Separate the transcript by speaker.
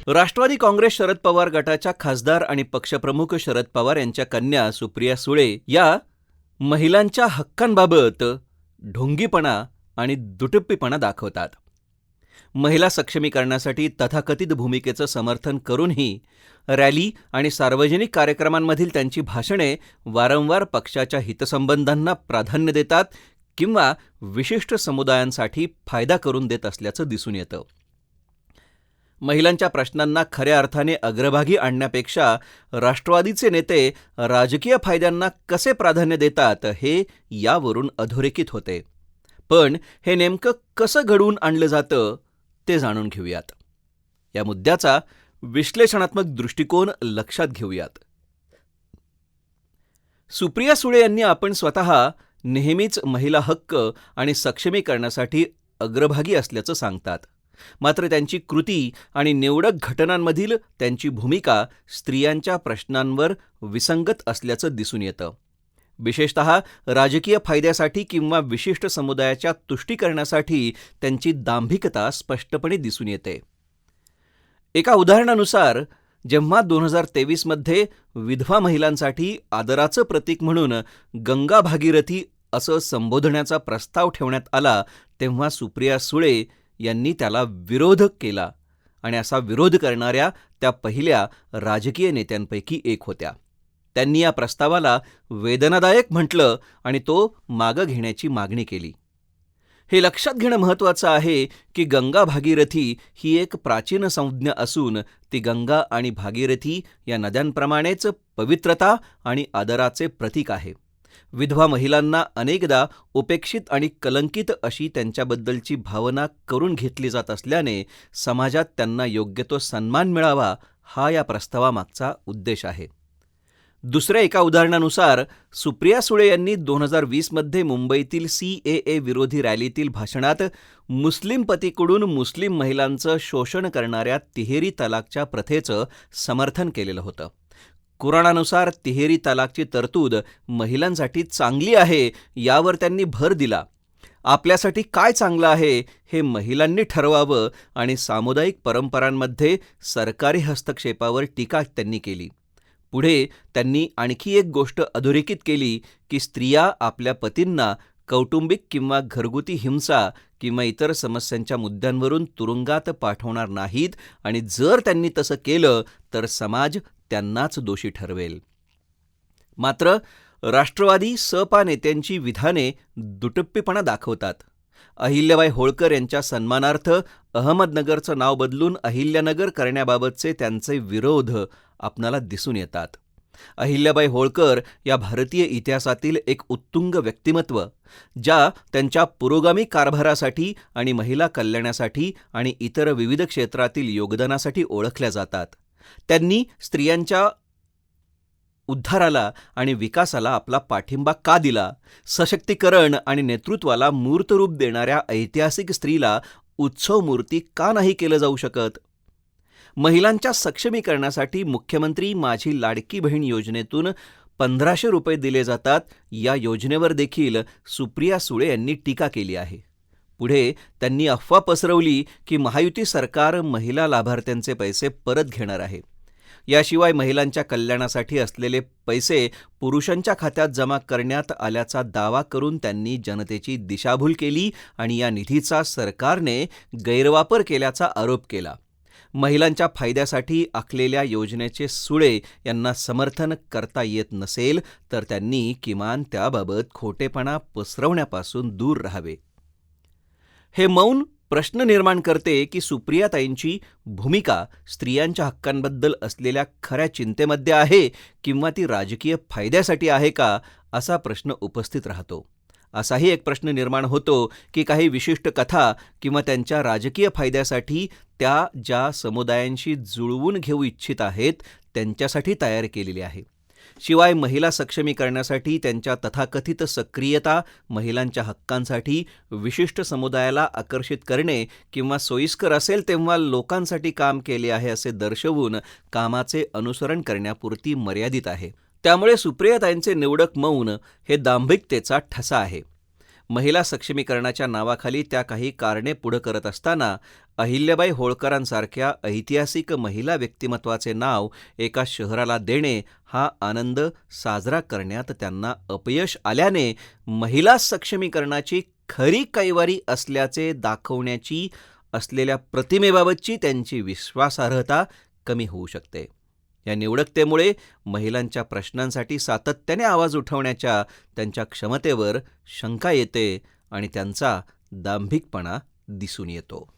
Speaker 1: राष्ट्रवादी काँग्रेस शरद पवार गटाच्या खासदार आणि पक्षप्रमुख शरद पवार यांच्या कन्या सुप्रिया सुळे या महिलांच्या हक्कांबाबत ढोंगीपणा आणि दुटप्पीपणा दाखवतात. महिला सक्षमीकरणासाठी तथाकथित भूमिकेचं समर्थन करूनही रॅली आणि सार्वजनिक कार्यक्रमांमधील त्यांची भाषणे वारंवार पक्षाच्या हितसंबंधांना प्राधान्य देतात किंवा विशिष्ट समुदायांसाठी फायदा करून देत असल्याचं दिसून येतं. महिलांच्या प्रश्नांना खऱ्या अर्थाने अग्रभागी आणण्यापेक्षा राष्ट्रवादीचे नेते राजकीय फायद्यांना कसे प्राधान्य देतात हे यावरून अधोरेखित होते. पण हे नेमकं कसं घडवून आणलं जातं ते जाणून घेऊयात. या मुद्द्याचा विश्लेषणात्मक दृष्टिकोन लक्षात घेऊयात. सुप्रिया सुळे यांनी आपण स्वतः नेहमीच महिला हक्क आणि सक्षमीकरणासाठी अग्रभागी असल्याचं सांगतात. मात्र त्यांची कृती आणि निवडक घटनांमधील त्यांची भूमिका स्त्रियांच्या प्रश्नांवर विसंगत असल्याचं दिसून येतं. विशेषतः राजकीय फायद्यासाठी किंवा विशिष्ट समुदायाच्या तुष्टीकरणासाठी त्यांची दांभिकता स्पष्टपणे दिसून येते. एका उदाहरणानुसार जेव्हा 2023 मध्ये विधवा महिलांसाठी आदराचं प्रतीक म्हणून गंगा भागीरथी असं संबोधण्याचा प्रस्ताव ठेवण्यात आला, तेव्हा सुप्रिया सुळे यांनी त्याला विरोध केला आणि असा विरोध करणाऱ्या त्या पहिल्या राजकीय नेत्यांपैकी एक होत्या. त्यांनी या प्रस्तावाला वेदनादायक म्हटलं आणि तो मागं घेण्याची मागणी केली. हे लक्षात घेणं महत्त्वाचं आहे की गंगा भागीरथी ही एक प्राचीन संज्ञा असून ती गंगा आणि भागीरथी या नद्यांप्रमाणेच पवित्रता आणि आदराचे प्रतीक आहे. विधवा महिलांना अनेकदा उपेक्षित आणि कलंकित अशी त्यांच्याबद्दलची भावना करून घेतली जात असल्याने समाजात त्यांना योग्य तो सन्मान मिळावा हा या प्रस्तावामागचा उद्देश आहे. दुसऱ्या एका उदाहरणानुसार सुप्रिया सुळे यांनी 2020 मध्ये मुंबईतील CAA विरोधी रॅलीतील भाषणात मुस्लिम पतीकडून मुस्लिम महिलांचं शोषण करणाऱ्या तिहेरी तलाकच्या प्रथेचं समर्थन केलेलं होतं. कुराणानुसार तिहेरी तलाकची तरतूद महिलांसाठी चांगली आहे यावर त्यांनी भर दिला. आपल्यासाठी काय चांगलं आहे हे महिलांनी ठरवावं आणि सामुदायिक परंपरांमध्ये सरकारी हस्तक्षेपावर टीका त्यांनी केली. पुढे त्यांनी आणखी एक गोष्ट अधोरेखित केली की स्त्रिया आपल्या पतींना कौटुंबिक किंवा घरगुती हिंसा किंवा इतर समस्यांच्या मुद्द्यांवरून तुरुंगात पाठवणार नाहीत आणि जर त्यांनी तसं केलं तर समाज त्यांनाच दोषी ठरवेल. मात्र राष्ट्रवादी सपा नेत्यांची विधाने दुटप्पीपणा दाखवतात. अहिल्याबाई होळकर यांच्या सन्मानार्थ अहमदनगरचं नाव बदलून अहिल्यानगर करण्याबाबतचे त्यांचे विरोध आपणाला दिसून येतात. अहिल्याबाई होळकर या भारतीय इतिहासातील एक उत्तुंग व्यक्तिमत्व, ज्या त्यांच्या पुरोगामी कारभारासाठी आणि महिला कल्याणासाठी आणि इतर विविध क्षेत्रातील योगदानासाठी ओळखल्या जातात. त्यांनी स्त्रियांच्या उद्धाराला आणि विकासाला आपला पाठिंबा का दिला? सशक्तीकरण आणि नेतृत्वाला मूर्तरूप देणाऱ्या ऐतिहासिक स्त्रीला उत्सव मूर्ती का नाही केलं जाऊ शकत? महिलांच्या सक्षमीकरणासाठी मुख्यमंत्री माझी लाडकी बहीण योजनेतून 1500 रुपये दिले जातात. या योजनेवर देखील सुप्रिया सुळे यांनी टीका केली आहे. पुढे त्यांनी अफवा पसरवली की महायुती सरकार महिला लाभार्थ्यांचे पैसे परत घेणार आहे. याशिवाय महिलांच्या कल्याणासाठी असलेले पैसे पुरुषांच्या खात्यात जमा करण्यात आल्याचा दावा करून त्यांनी जनतेची दिशाभूल केली आणि या निधीचा सरकारने गैरवापर केल्याचा आरोप केला. महिलांच्या फायद्यासाठी आखलेल्या योजनेचे सुळे यांना समर्थन करता येत नसेल तर त्यांनी किमान त्याबाबत खोटेपणा पसरवण्यापासून दूर राहावे. हे मौन प्रश्न निर्माण करते की सुप्रियाताईंची भूमिका स्त्रियांच्या हक्कांबद्दल असलेल्या खऱ्या चिंतेमध्ये आहे किंवा ती राजकीय फायद्यासाठी आहे का, असा प्रश्न उपस्थित राहतो. असाही एक प्रश्न निर्माण होतो की काही विशिष्ट कथा किंवा त्यांच्या राजकीय फायद्यासाठी त्या ज्या समुदायांशी जुळवून घेऊ इच्छित आहेत त्यांच्यासाठी तयार केलेली आहे. शिवाय महिला सक्षमीकरणासाठी त्यांच्या तथाकथित सक्रियता, महिलांच्या हक्कांसाठी विशिष्ट समुदायाला आकर्षित करणे किंवा सोयीस्कर असेल तेव्हा लोकांसाठी काम केले आहे असे दर्शवून कामाचे अनुसरण करण्यापुरती मर्यादित आहे. त्यामुळे सुप्रियाताईंचे निवडक मौन हे दांभिकतेचा ठसा आहे. महिला सक्षमीकरणाच्या नावाखाली त्या काही कारणे पुढं करत असताना अहिल्याबाई होळकरांसारख्या ऐतिहासिक महिला व्यक्तिमत्वाचे नाव एका शहराला देणे हा आनंद साजरा करण्यात त्यांना अपयश आल्याने महिला सक्षमीकरणाची खरी कैवारी असल्याचे दाखवण्याची असलेल्या प्रतिमेबाबतची त्यांची विश्वासार्हता कमी होऊ शकते. या निवडकतेमुळे महिलांच्या प्रश्नांसाठी सातत्याने आवाज उठवण्याच्या त्यांच्या क्षमतेवर शंका येते आणि त्यांचा दांभिकपणा दिसून येतो.